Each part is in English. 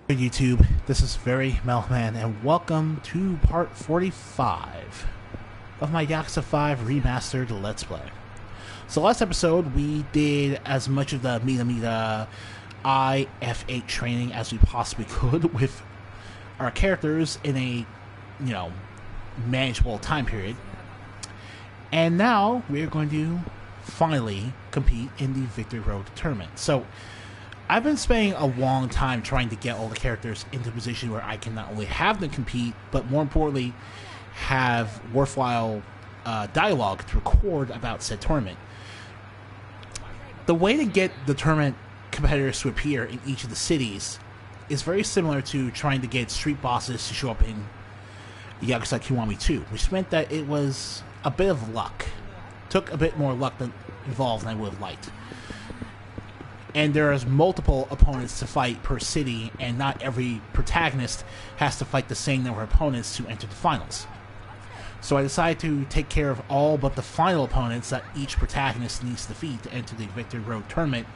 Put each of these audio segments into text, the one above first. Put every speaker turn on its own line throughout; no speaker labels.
YouTube, this is Very Melman, and welcome to part 45 of my Yakuza 5 Remastered Let's Play. So last episode, we did as much of the Mita IF8 training as we possibly could with our characters in a, manageable time period. And now we're going to finally compete in the Victory Road tournament. So I've been spending a long time trying to get all the characters into a position where I can not only have them compete, but more importantly, have worthwhile dialogue to record about said tournament. The way to get the tournament competitors to appear in each of the cities is very similar to trying to get street bosses to show up in Yakuza Kiwami 2, which meant that it was a bit of luck. Took a bit more luck involved than I would have liked. And there's multiple opponents to fight per city, and not every protagonist has to fight the same number of opponents to enter the finals. So I decided to take care of all but the final opponents that each protagonist needs to defeat to enter the Victory Road tournament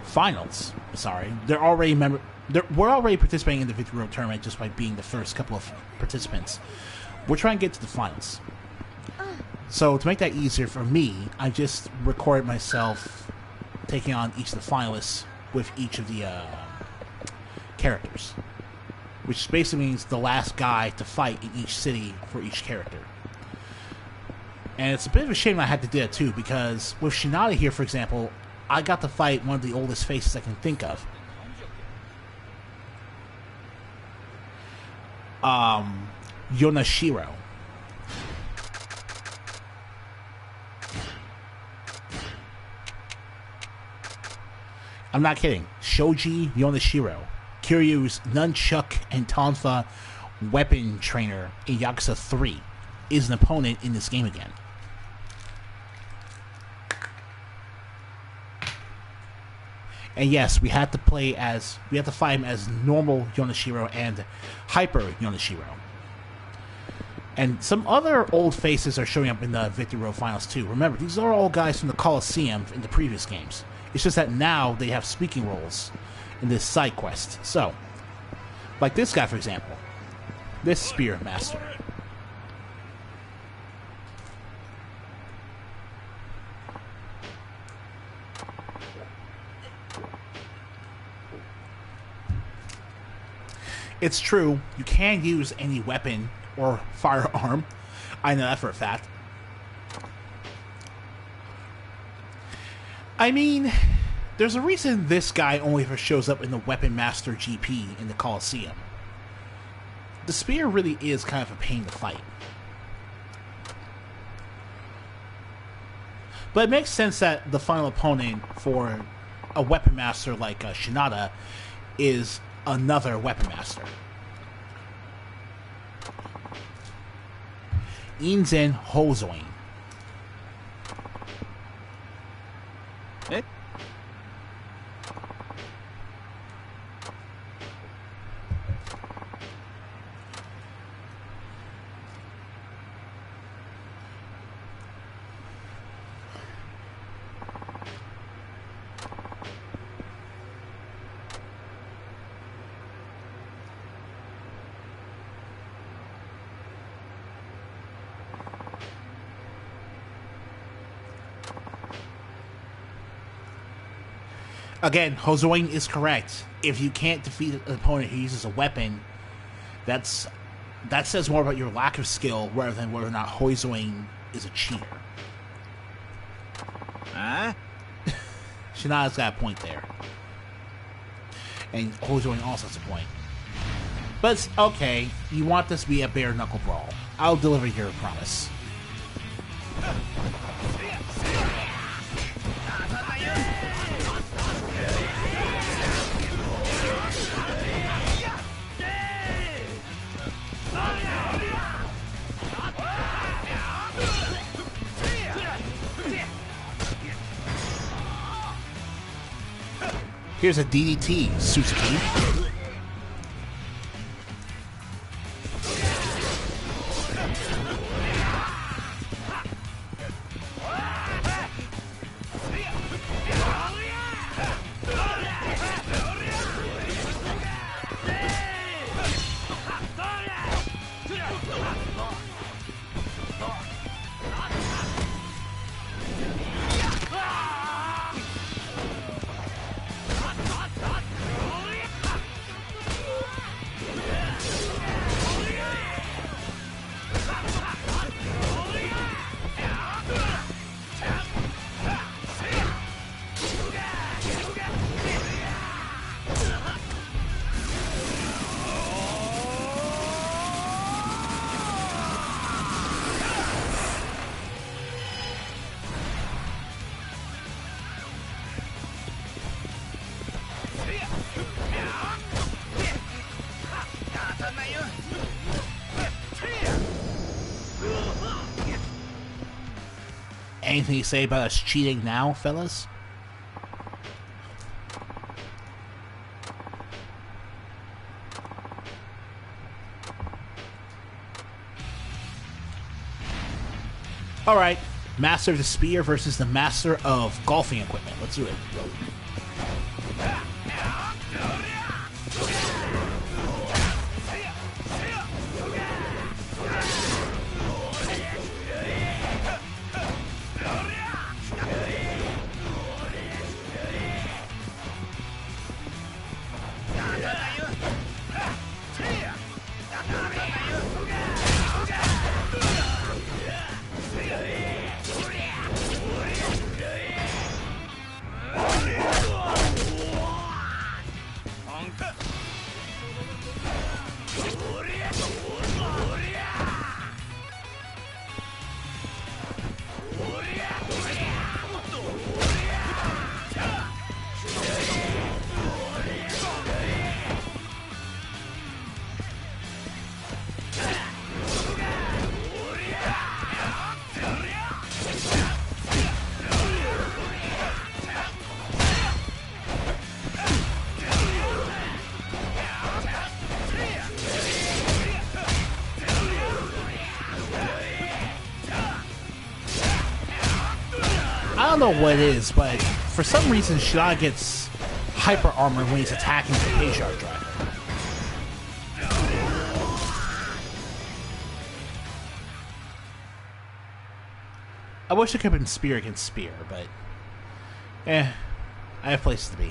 finals. Sorry, we're already participating in the Victory Road tournament just by being the first couple of participants. We're trying to get to the finals. So to make that easier for me, I just recorded myself taking on each of the finalists with each of the characters, which basically means the last guy to fight in each city for each character. And it's a bit of a shame I had to do it too, because with Shinada here, for example, I got to fight one of the oldest faces I can think of. Yonashiro. I'm not kidding. Shoji Yonashiro, Kiryu's nunchuck and tonfa weapon trainer in Yakuza 3, is an opponent in this game again. And yes, we have to fight him as normal Yonashiro and hyper Yonashiro. And some other old faces are showing up in the Victory Road finals too. Remember, these are all guys from the Coliseum in the previous games. It's just that now they have speaking roles in this side quest. So, like this guy, for example. This Spear Master. It's true, you can use any weapon or firearm. I know that for a fact. I mean, there's a reason this guy only ever shows up in the Weapon Master GP in the Coliseum. The spear really is kind of a pain to fight. But it makes sense that the final opponent for a Weapon Master like Shinada is another Weapon Master. Inzen Hozoin. Again, Hozoin is correct. If you can't defeat an opponent who uses a weapon, that says more about your lack of skill rather than whether or not Hozoin is a cheater. Huh? Shinada's got a point there. And Hozoin also has a point. But it's okay. You want this to be a bare-knuckle brawl. I'll deliver your promise. Here's a DDT, Suzuki. Anything you say about us cheating now, fellas? Alright, Master of the Spear versus the Master of Golfing Equipment. Let's do it. I don't know what it is, but for some reason Shinoda gets hyper armor when he's attacking the Page-Yard driver. I wish it could have been spear against spear, but I have places to be.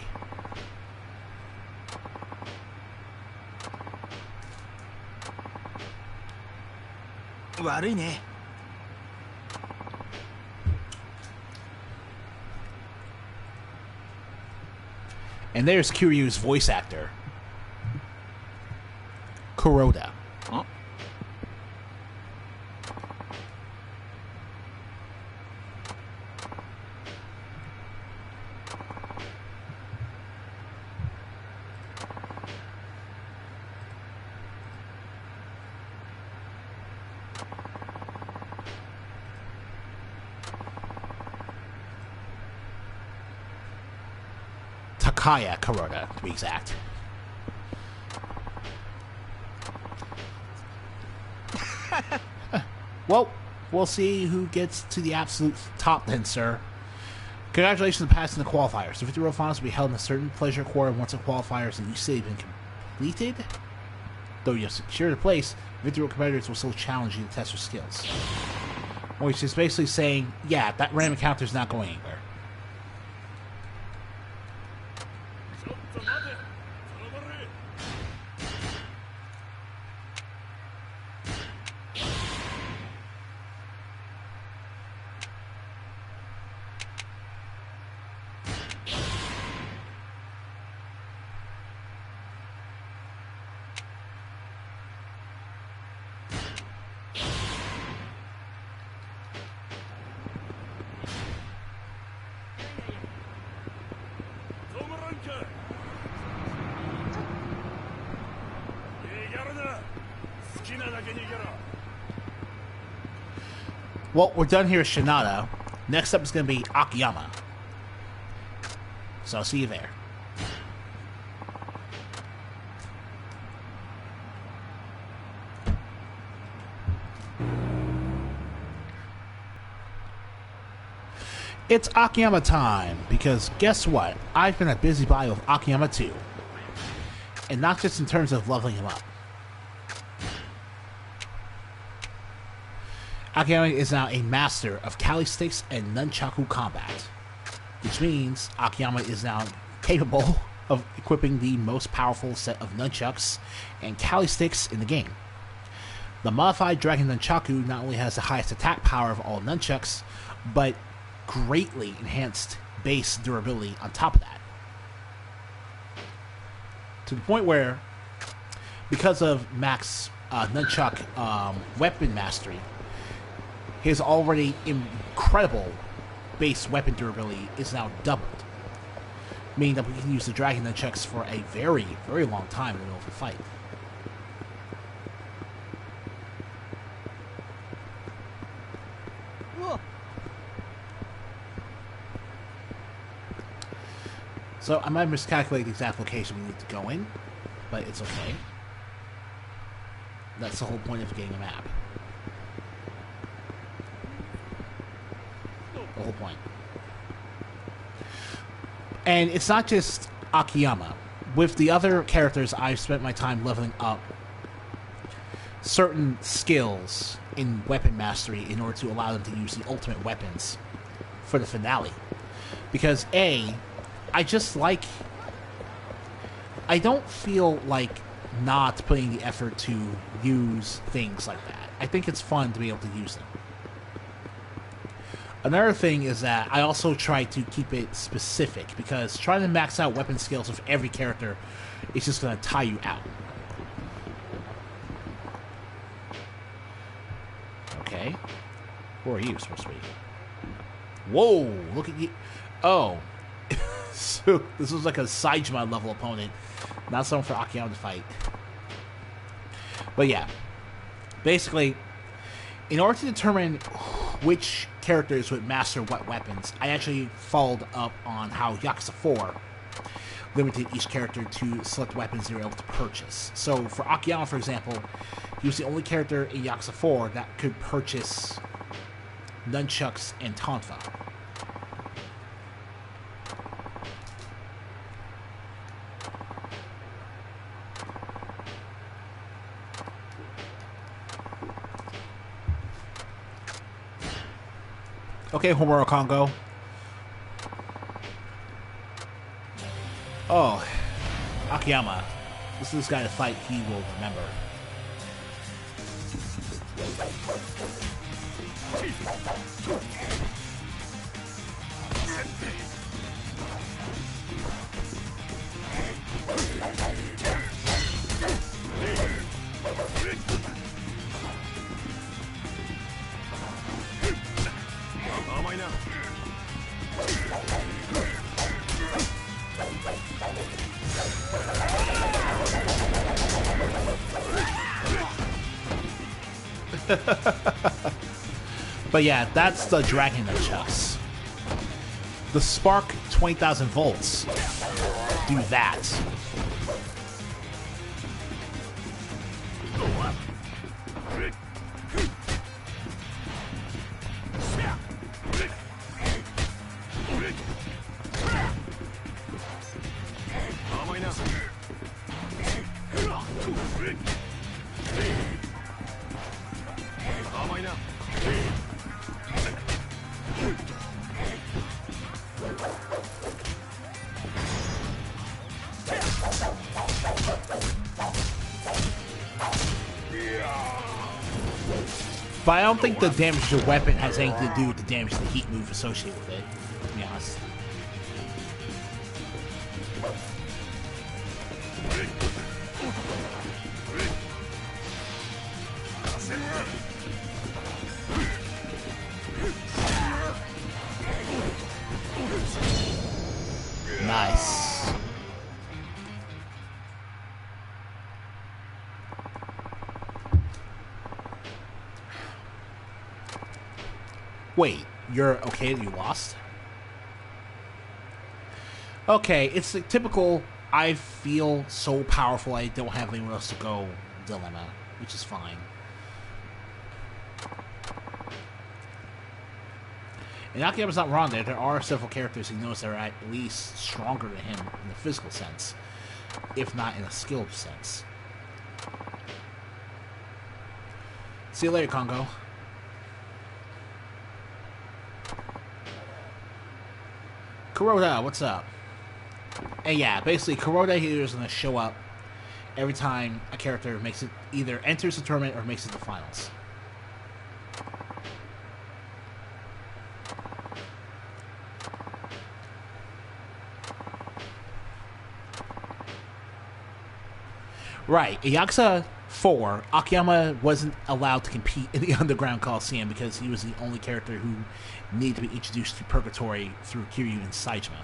And there's Kiryu's voice actor, Kuroda.
Huh?
Takaya Kuroda, to be exact. Well, we'll see who gets to the absolute top then, sir. Congratulations on passing the qualifiers. The Victory Road Finals will be held in a certain pleasure quarter once the qualifiers in each city have been completed. Though you have secured a place, Victory Road competitors will still challenge you to test your skills. Which is basically saying, yeah, that random encounter is not going anywhere. Well, we're done here with Shinada. Next up is going to be Akiyama. So I'll see you there. It's Akiyama time, because guess what? I've been a busybody with Akiyama too. And not just in terms of leveling him up. Akiyama is now a master of calisthenics and nunchaku combat, which means Akiyama is now capable of equipping the most powerful set of nunchucks and calisthenics in the game. The modified Dragon Nunchaku not only has the highest attack power of all nunchucks, but greatly enhanced base durability on top of that. To the point where, because of Mac's nunchuck weapon mastery, his already incredible base weapon durability is now doubled, meaning that we can use the Dragon Nunchucks for a very, very long time in the middle of the fight. So I might miscalculate the exact location we need to go in, but it's okay. That's the whole point of getting a map. The whole point. And it's not just Akiyama. With the other characters, I've spent my time leveling up certain skills in weapon mastery in order to allow them to use the ultimate weapons for the finale. Because I don't feel like not putting the effort to use things like that. I think it's fun to be able to use them. Another thing is that I also try to keep it specific, because trying to max out weapon skills of every character is just going to tire you out. Okay. Who are you supposed to be? Whoa, look at you. Oh. So this was like a Saijima level opponent, not someone for Akiyama to fight. But yeah. Basically, in order to determine which characters would master what weapons, I actually followed up on how Yakuza 4 limited each character to select weapons they were able to purchase. So for Akiyama, for example, he was the only character in Yakuza 4 that could purchase nunchucks and tonfa. Okay, Homura Congo. Oh, Akiyama. This is this guy to fight he will remember. But yeah, that's the Dragon Nunchucks. The Spark 20,000 volts do that. But I don't think the damage to the weapon has anything to do with the damage to the heat move associated with it, to be honest. Nice. Wait, you're okay that you lost? Okay, it's a typical I feel so powerful I don't have anyone else to go dilemma, which is fine. And Akiyama's not wrong there. There are several characters he knows that are at least stronger than him in the physical sense, if not in a skill sense. See you later, Congo. Kuroda, what's up? And yeah, basically, Kuroda here is going to show up every time a character makes it, either enters the tournament or makes it to the finals. Right, in Yakuza 4, Akiyama wasn't allowed to compete in the Underground Coliseum because he was the only character who needed to be introduced to Purgatory through Kiryu and Saijima.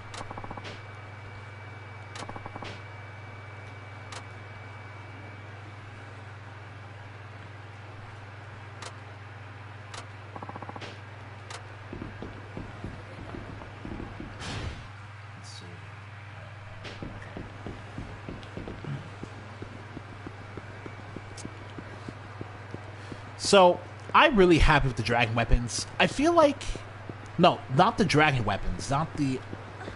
Let's see. So, I'm really happy with the dragon weapons. I feel like... No, not the dragon weapons,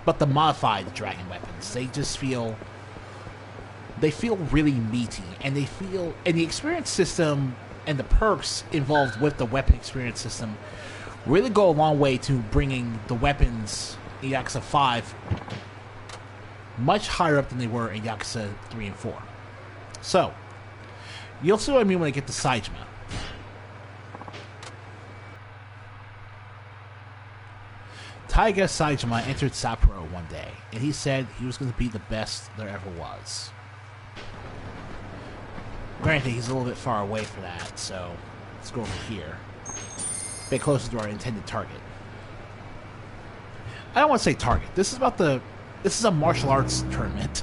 but the modified dragon weapons. They just feel... They feel really meaty, and they feel... And the experience system and the perks involved with the weapon experience system really go a long way to bringing the weapons in Yakuza 5 much higher up than they were in Yakuza 3 and 4. So, you'll see what I mean when I get to Saejima. Taiga Saejima entered Sapporo one day, and he said he was going to be the best there ever was. Granted, he's a little bit far away for that, so let's go over here. A bit closer to our intended target. I don't want to say target. This is a martial arts tournament.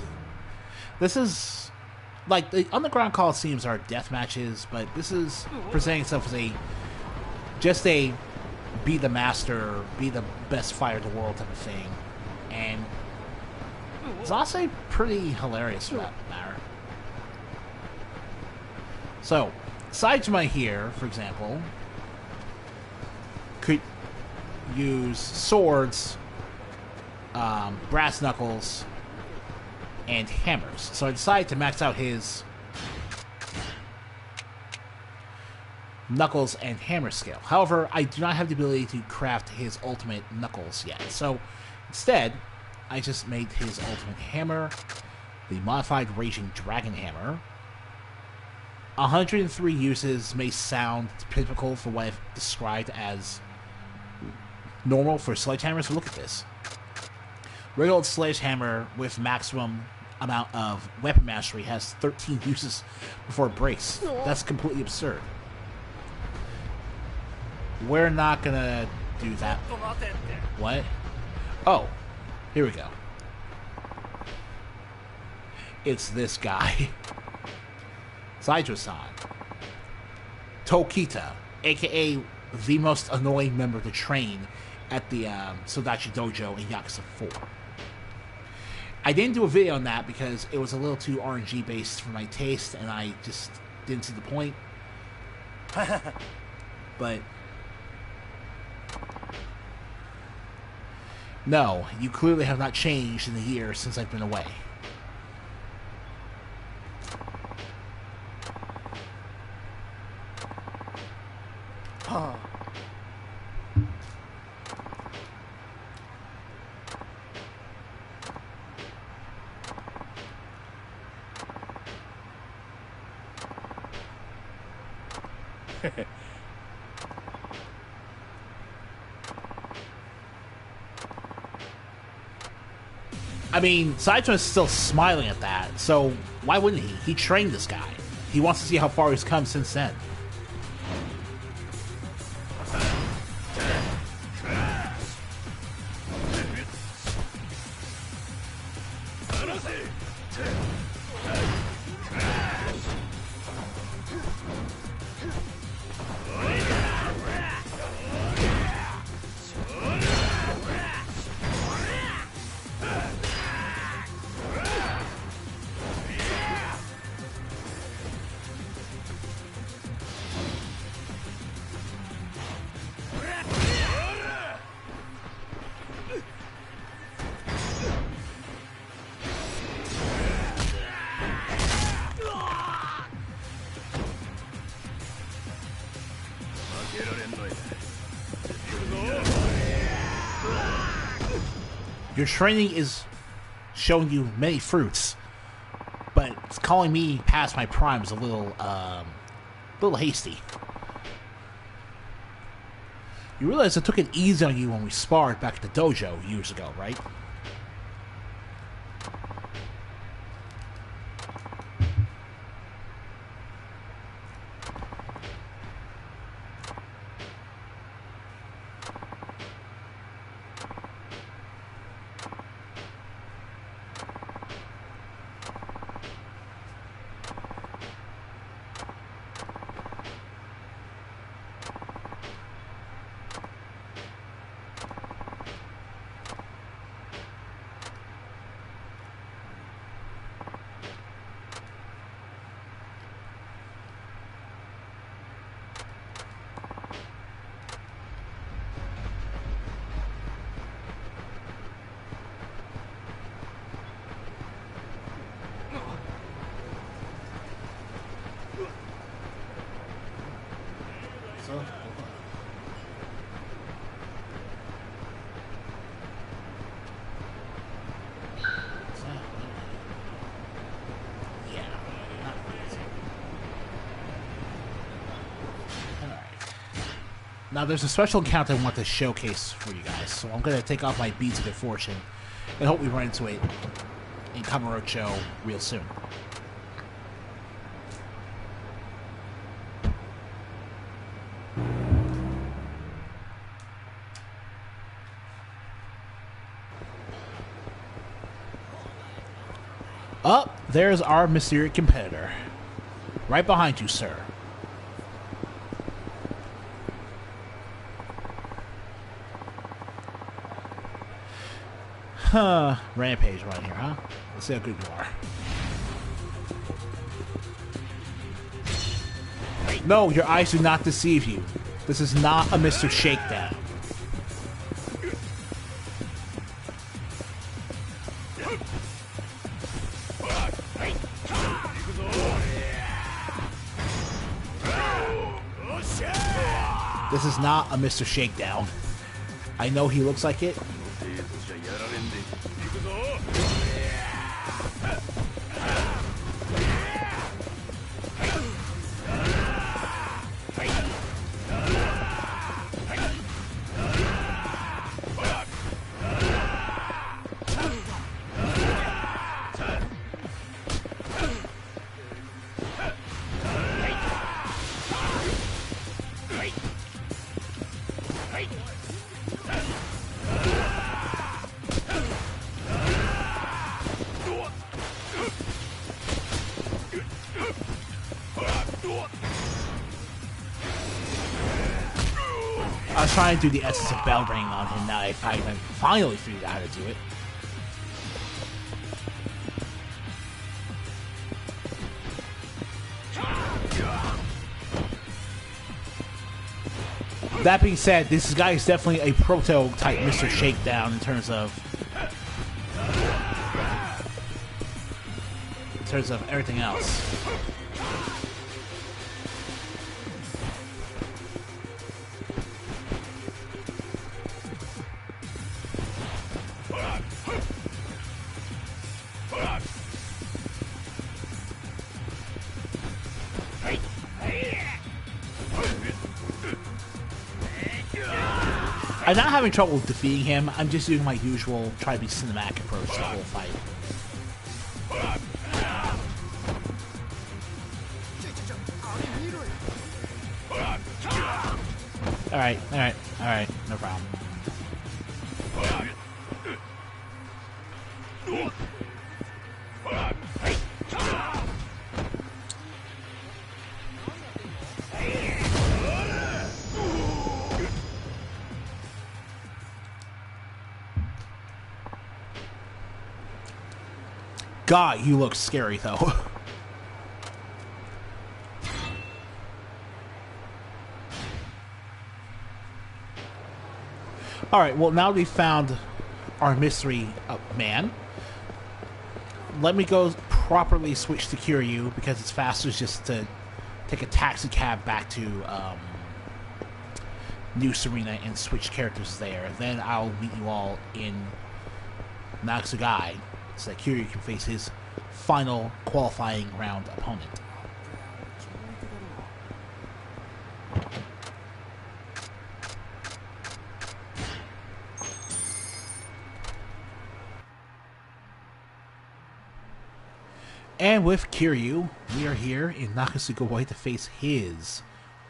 This is... Like, the Underground Coliseums are death matches, but this is presenting itself as just a be the master, be the best fighter in the world type of thing. And it's also pretty hilarious for that matter. So, Saejima here, for example, could use swords, brass knuckles, and hammers. So I decided to max out his knuckles and hammer skill. However, I do not have the ability to craft his ultimate knuckles yet. So instead, I just made his ultimate hammer, the modified Raging Dragon Hammer. 103 uses may sound typical for what I've described as normal for sledgehammers, so look at this. Regular old sledgehammer with maximum amount of weapon mastery has 13 uses before it breaks. That's completely absurd. We're not gonna do that. What? Oh, here we go. It's this guy. Saito-san. Tokita, aka the most annoying member to train at the Sodachi Dojo in Yakuza 4. I didn't do a video on that because it was a little too RNG based for my taste, and I just didn't see the point. But no, you clearly have not changed in the years since I've been away. I mean, Saito is still smiling at that, so why wouldn't he? He trained this guy. He wants to see how far he's come since then. Your training is showing you many fruits, but calling me past my prime is a little hasty. You realize I took it easy on you when we sparred back at the dojo years ago, right? So, now there's a special encounter I want to showcase for you guys, so I'm going to take off my Beads of Good Fortune and hope we run into it in Kamurocho real soon. Up, there's our mysterious competitor. Right behind you, sir. Huh. Rampage right here, huh? Let's see how good you are. No, your eyes do not deceive you. This is not a Mr. Shakedown. This is not a Mr. Shakedown. I know he looks like it. I was trying to do the essence of bell ring on him. Now I finally figured out how to do it. That being said, this guy is definitely a prototype Mr. Shakedown in terms of everything else. I'm not having trouble defeating him. I'm just doing my usual try to be cinematic approach to the whole fight. Alright, no problem. God, you look scary, though. Alright, well, now we found our mystery man. Let me go properly switch to Kiryu, because it's faster just to take a taxi cab back to New Serena and switch characters there. Then I'll meet you all in Naxugai, so that Kiryu can face his final qualifying round opponent. And with Kiryu, we are here in Nakasugawai to face his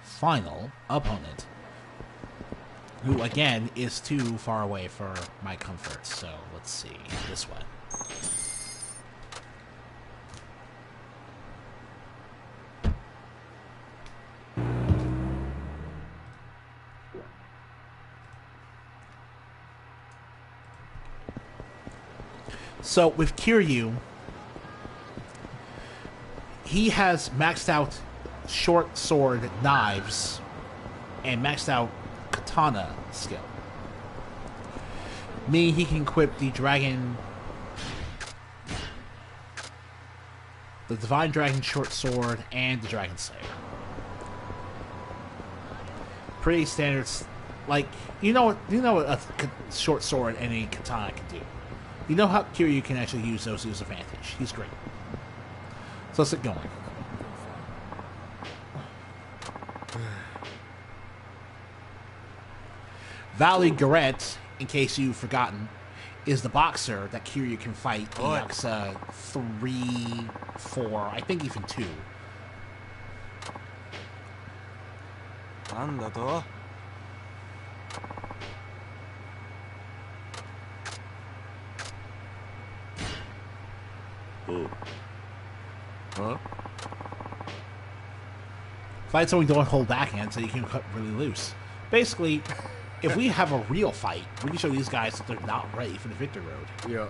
final opponent, who again is too far away for my comfort. So let's see, this one. So with Kiryu, he has maxed out short sword knives and maxed out katana skill. Me, he can equip the Divine Dragon short sword and the Dragon Slayer. pretty standard. Like, you know what a short sword and a katana can do. You know how Kiryu can actually use those to his advantage. He's great. So let's get going. Valley Garrett, in case you've forgotten, is the boxer that Kiryu can fight in Yakuza 3, 4, I think even 2. Fight so we don't hold backhand so you can cut really loose. Basically, if we have a real fight, we can show these guys that they're not ready for the victory road.
Yeah.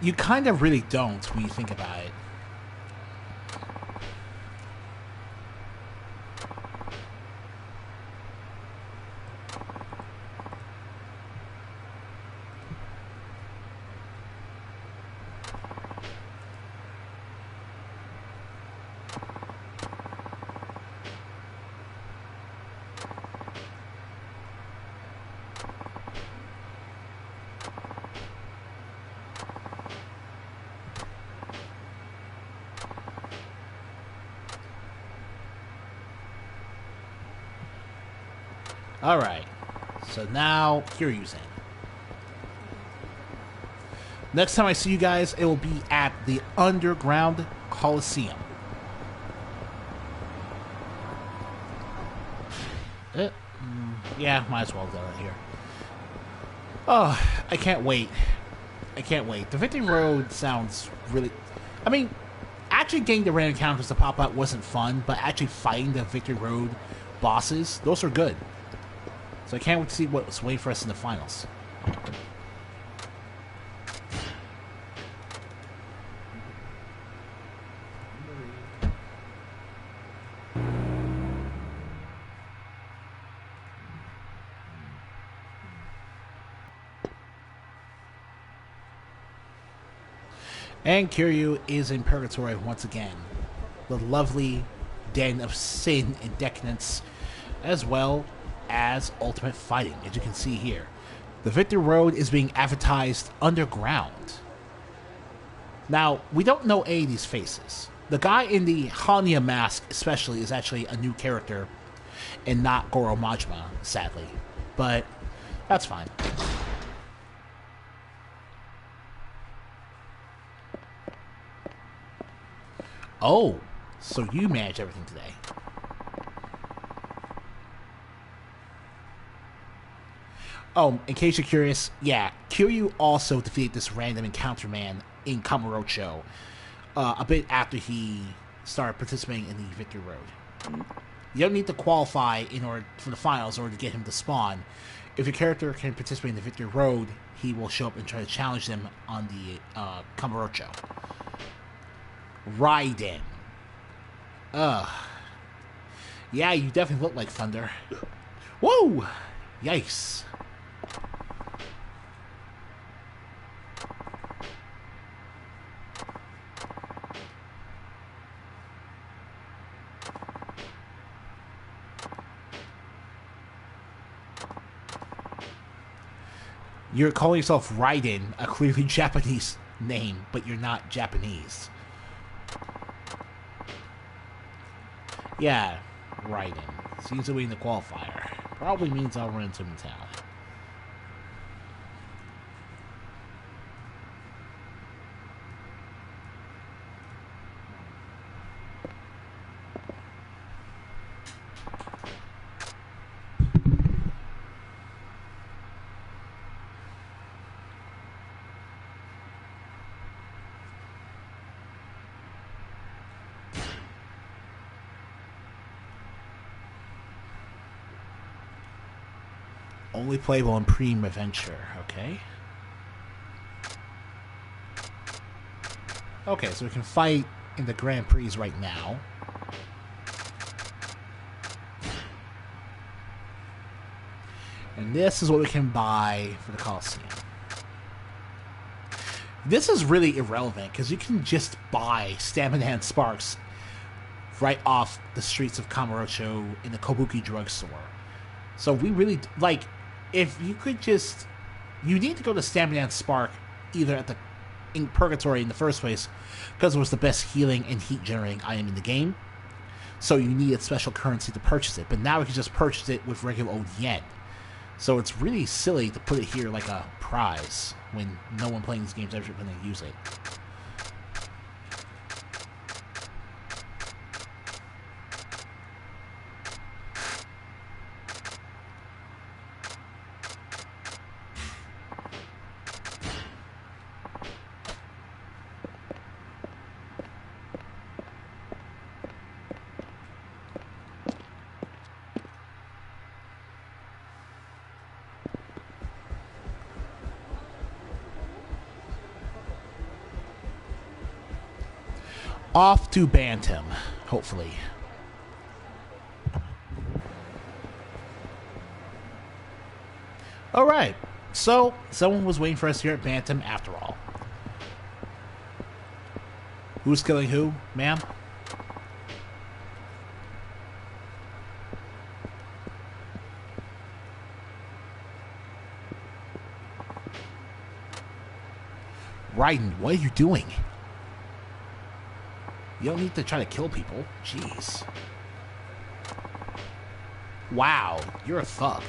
You kind of really don't when you think about it. Alright, so now Kiryu's in. Next time I see you guys, it will be at the Underground Coliseum. Yeah, might as well do it here. Oh, I can't wait. I can't wait. The Victory Road sounds really... I mean, actually getting the random encounters to pop up wasn't fun, but actually fighting the Victory Road bosses, those are good. So I can't wait to see what's waiting for us in the finals. And Kiryu is in purgatory once again. The lovely den of sin and decadence, as well as ultimate fighting, as you can see here. The Victory Road is being advertised underground. Now, we don't know any of these faces. The guy in the Hanya mask especially is actually a new character and not Goro Majima, sadly. But that's fine. Oh, so you manage everything today. Oh, in case you're curious, yeah, Kiryu also defeated this random encounter man in Kamurocho a bit after he started participating in the Victory Road. You don't need to qualify in order for the finals in order to get him to spawn. If your character can participate in the Victory Road, he will show up and try to challenge them on the Kamurocho. Raiden. Ugh. Yeah, you definitely look like thunder. Whoa! Yikes. You're calling yourself Raiden, a clearly Japanese name, but you're not Japanese. Yeah, Raiden. Seems to win the qualifier. Probably means I'll run into him in town. Only playable in Prime Adventure, okay? Okay, so we can fight in the Grand Prix right now. And this is what we can buy for the Coliseum. This is really irrelevant, because you can just buy Stamina and Sparks right off the streets of Kamurocho in the Kobuki drugstore. So we really, like, if you could just... You need to go to Stamina and Spark either at the in Purgatory in the first place, because it was the best healing and heat generating item in the game. So you needed special currency to purchase it. But now we can just purchase it with regular old yen. So it's really silly to put it here like a prize when no one playing these games ever going to use it. Off to Bantam, hopefully. Alright, so someone was waiting for us here at Bantam after all. Who's killing who, ma'am? Raiden, what are you doing? You don't need to try to kill people. Jeez. Wow, you're a thug.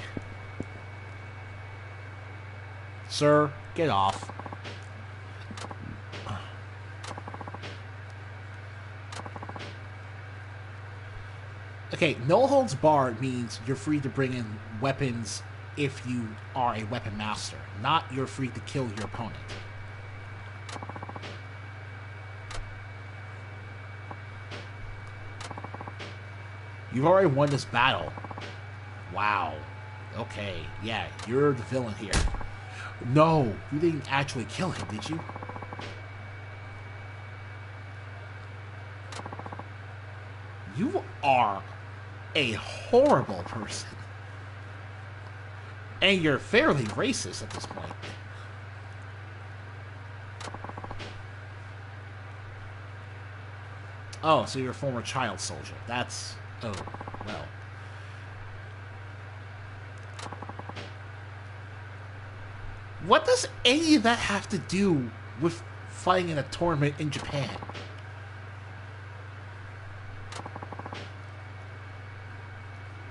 Sir, get off. Okay, no holds barred means you're free to bring in weapons if you are a weapon master, not you're free to kill your opponent. You've already won this battle. Wow. Okay, yeah, you're the villain here. No, you didn't actually kill him, did you? You are a horrible person. And you're fairly racist at this point. Oh, so you're a former child soldier. That's... Oh, well. What does any of that have to do with fighting in a tournament in Japan?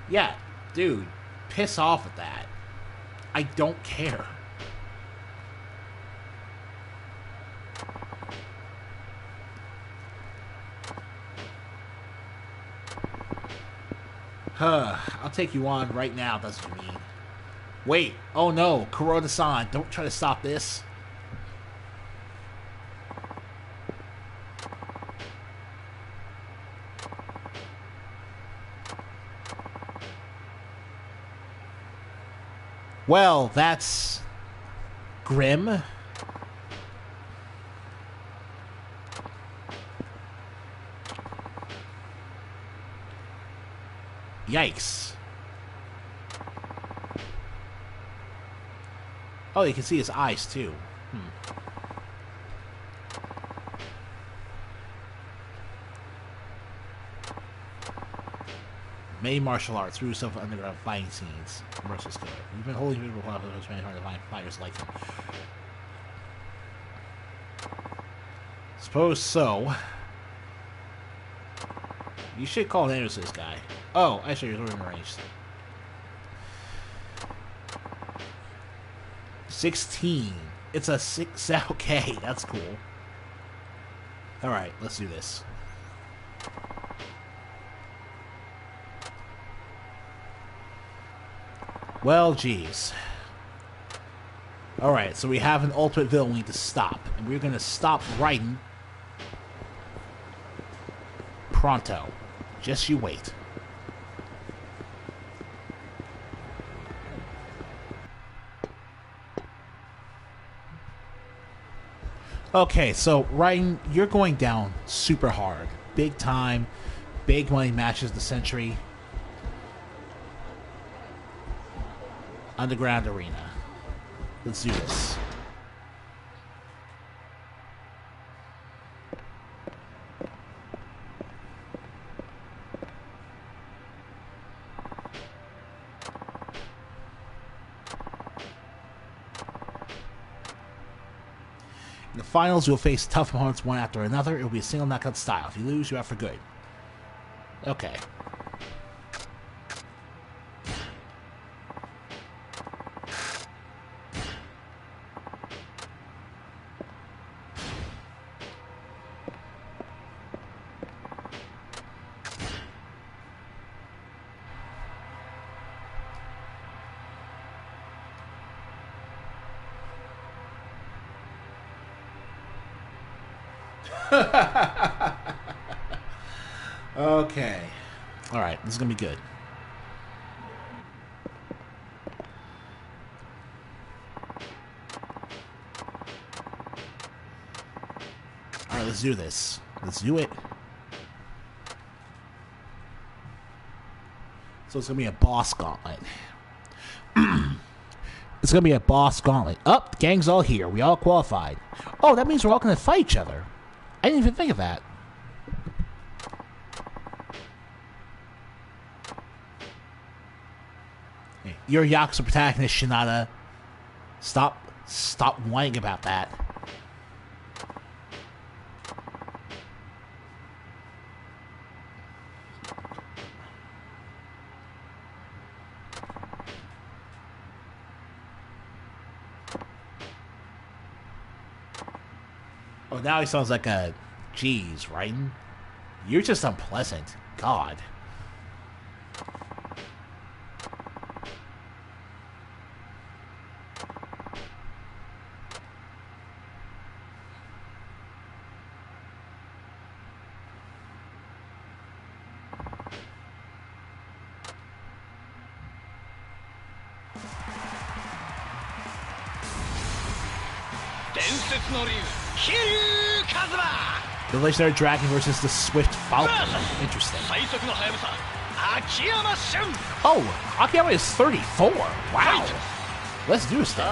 Yeah, dude, piss off with that. I don't care. I'll take you on right now, that's what you mean. Wait, oh no, Kuroda-san, don't try to stop this. Well, that's grim. Yikes. Oh, you can see his eyes, too. Main martial arts, through yourself underground fighting scenes. Merciless killer. You've been holding people for it's really hard to find fighters like him. Suppose so. You should call names to this guy. Oh, actually, you're in range. 16. It's a 6. Okay, that's cool. Alright, let's do this. Well, geez. Alright, so we have an ultimate villain we need to stop. And we're going to stop Raiden. Pronto. Just you wait. Okay, so Raiden, you're going down super hard. Big time. Big money matches of the century. Underground arena. Let's do this. In the finals, you'll face tough opponents one after another. It will be a single knockout style. If you lose, you're out for good. Okay. Okay. Alright, this is gonna be good. Alright, let's do this. Let's do it. So it's gonna be a boss gauntlet. It's gonna be a boss gauntlet. Oh, the gang's all here. We all qualified. Oh, that means we're all gonna fight each other. I didn't even think of that. Hey, you're a Yakuza protagonist, Shinada. Stop whining about that. Oh, now he sounds like a... Jeez, Raiden. You're just unpleasant. God. The legendary dragon versus the swift falcon. Interesting. Oh, Akiyama is 34. Wow. Let's do this thing.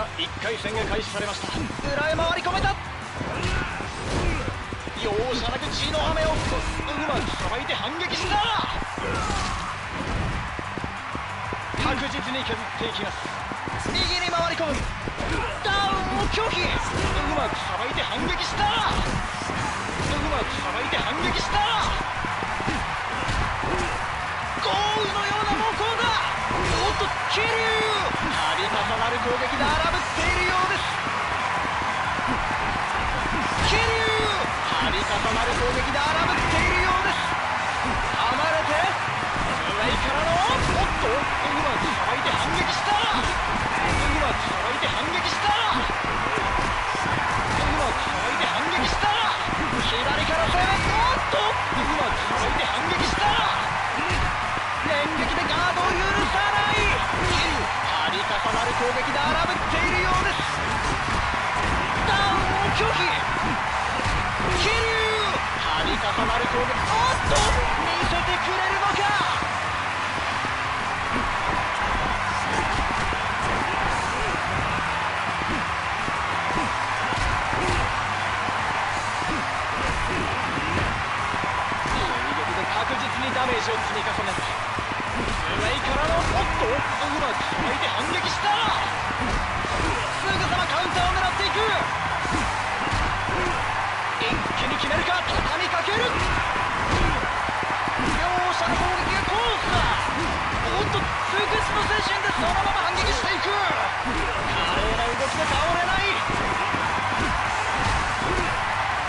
ダメージを積み重ねた。上からのおっとうまくさばいて反撃した。すぐさまカウンターを狙っていく。一気に決めるか。畳みかける。両者の攻撃がコースだ。おっとツークスの精神でそのまま反撃していく。華麗な動きで倒れない。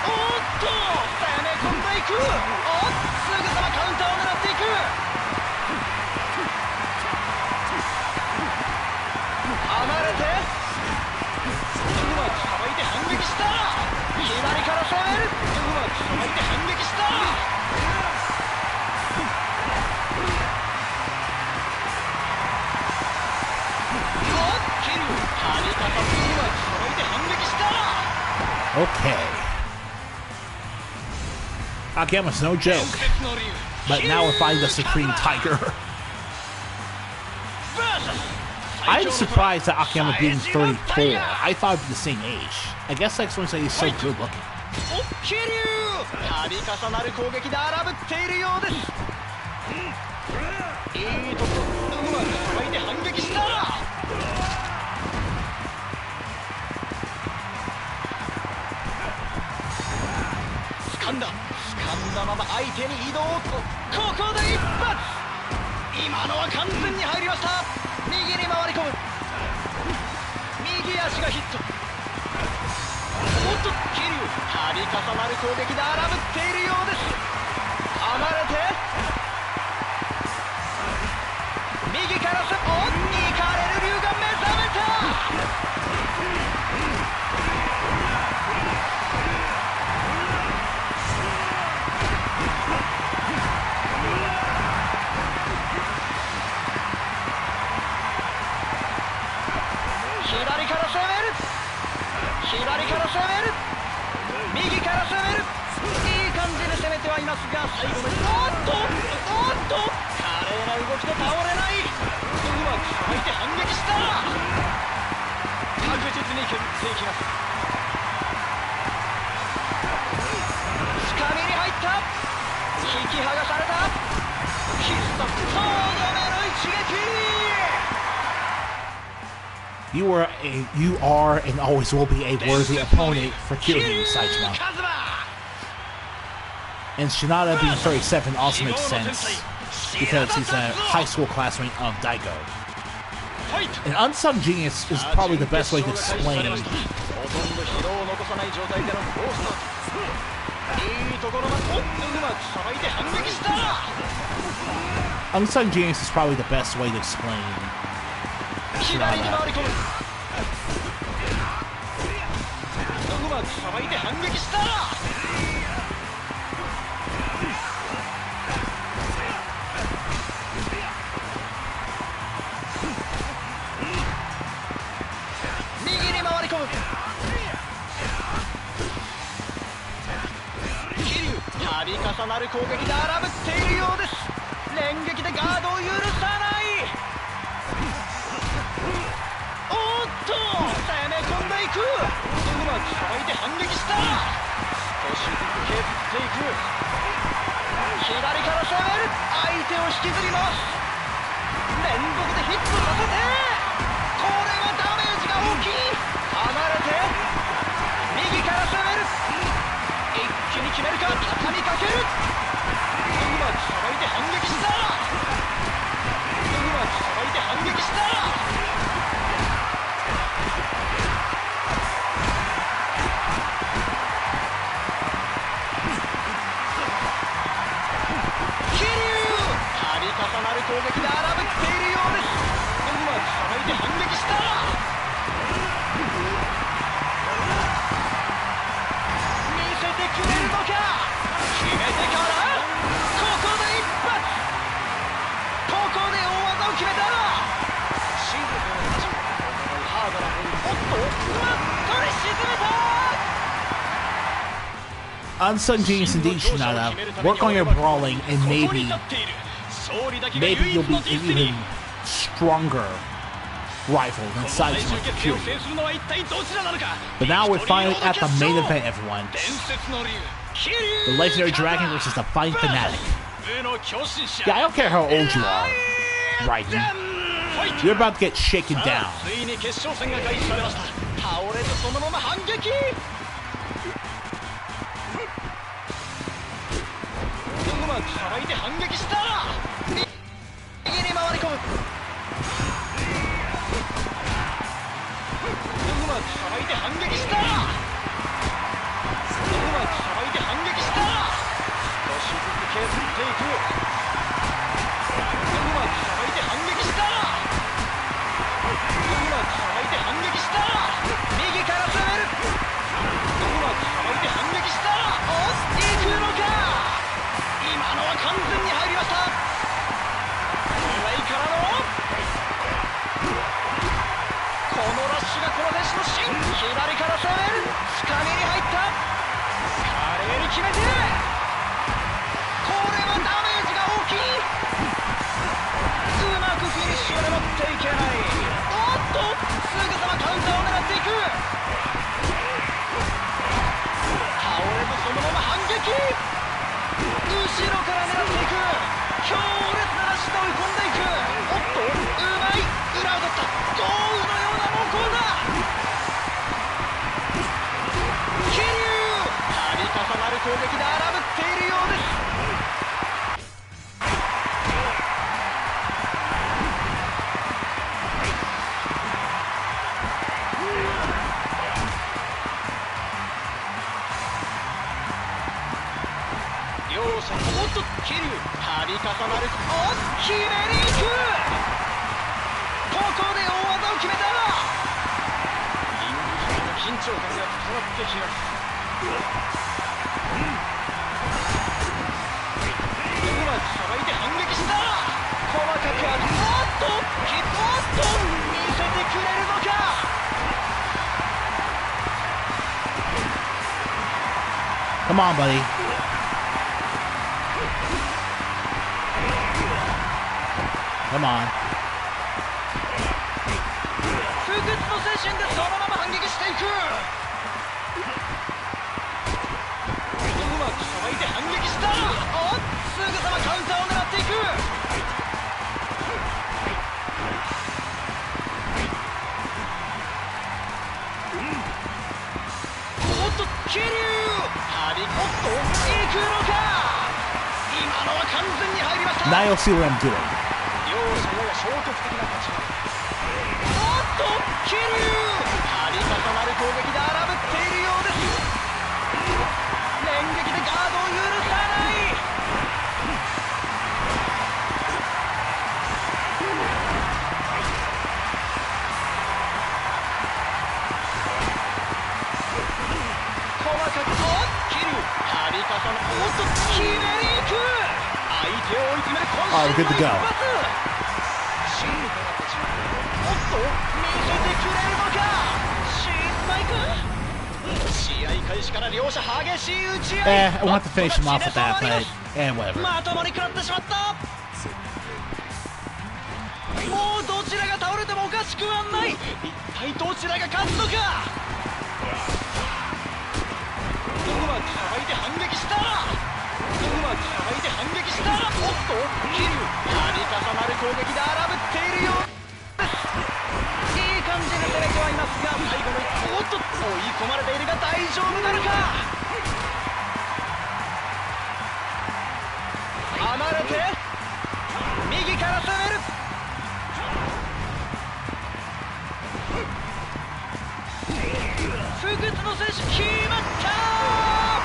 おっと攻め込んでいく。おっすぐさまカウンターを狙っていく。離れてうまくさばいて反撃した。左から攻める。うまくさばいて反撃した。おっキル張り方もうまくさばいて反撃した。
Okay. Akiyama's no joke. But now we're fighting the Supreme Tiger. I'm surprised that Akiyama being 34. I thought he'd be the same age. I guess that's when he's so good looking.
度重なる攻撃で荒ぶっているようです。いいとこうまくさばいて反撃した。掴んだまま相手に移動。ここで一発。今のは完全に入りました。右に回り込む。右足がヒット。おっと桐生度重なる攻撃で荒ぶっているようです。離れて右からおっイカれる龍が目覚めた。左から攻める。右から攻める。いい感じで攻めてはいますが最後のおっと華麗な動きで倒れない。うまくさばいて反撃した。確実に削っていきます。つかみに入った。引き剥がされた。必殺とどめの一撃。
You are and always will be a worthy opponent for Kiryu, Saitama. And Shinada being 37 also makes sense, because he's a high school classmate of Daigo. An unsung genius is probably the best way to explain. Unsung genius is probably the best way to explain Shinada. うまくさばいて反撃した。右に回り込む。桐生度重なる攻撃で荒ぶっているようです。連撃でガードを許さない。おっと攻め込んでいく。うまくさばいて反撃した。少しずつ削っていく。左から攻める。相手を引きずります。連続でヒットさせて、これはダメージが大きい。離れて右から攻める。一気に決めるか。畳みかける。うまくさばいて反撃した。うまくさばいて反撃した。重なる攻撃で荒ぶっているようです。うまくさばいて反撃した。見せてくれるのか。決めてからここで一発。ここで大技を決めた。シングルのハードなボール。おっとマットに沈めた。Unsung genius indeed, Shinada. Work on your brawling and maybe you'll be an even stronger rival than Saitama Kiryu. But now we're finally at the main event, everyone. The Legendary Dragon versus the Fighting Fanatic. Yeah, I don't care how old you are, Raiden. You're about to get shaken down. Come on, buddy. Come on. Now you'll see what I'm doing. Alright, we're good to go. I want to finish him off with that, but whatever.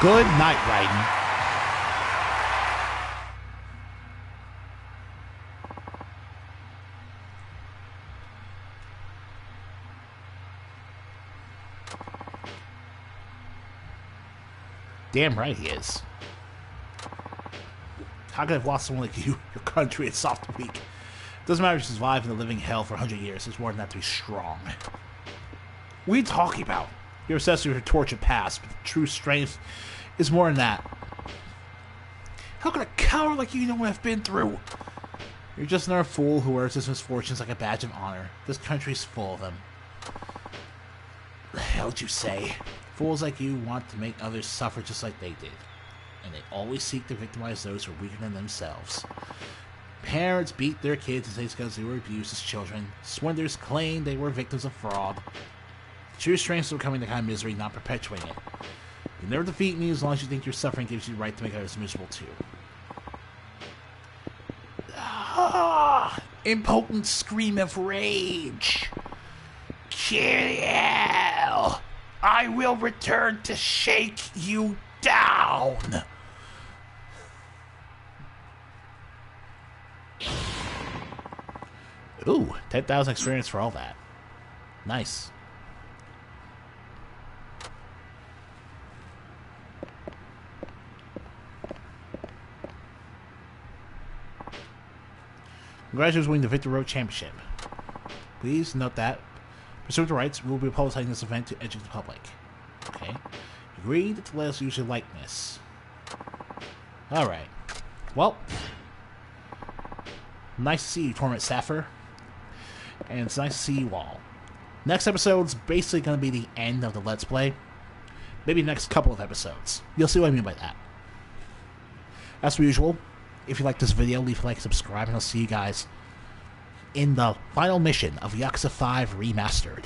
Good night, Raiden. Damn right he is. How could I have lost someone like you? Your country is soft and weak. Doesn't matter if you survive in the living hell for 100 years. It's more than that to be strong. What are you talking about? You're obsessed with your tortured past, but the true strength is more than that. How could a coward like you know what I've been through? You're just another fool who wears his misfortunes like a badge of honor. This country's full of them. The hell did you say? Fools like you want to make others suffer just like they did. and they always seek to victimize those who are weaker than themselves. Parents beat their kids and say it's because they were abused as children. Swindlers claim they were victims of fraud. The true strength is overcoming the kind of misery, not perpetuating it. You'll never defeat me as long as you think your suffering gives you the right to make others miserable too. Impotent scream of rage. Kiryu! I will return to shake you down! Ooh, 10,000 experience for all that. Nice. Congratulations on winning the Victory Road Championship. Please note that, pursuant to rights, we will be publicizing this event to educate the public. Okay. Agreed to let us use your likeness. Alright. Well, nice to see you, Torment Sapphire. And it's nice to see you all. Next episode's basically going to be the end of the Let's Play. Maybe the next couple of episodes. You'll see what I mean by that. As per usual, if you like this video, leave a like, subscribe, and I'll see you guys in the final mission of Yakuza 5 Remastered.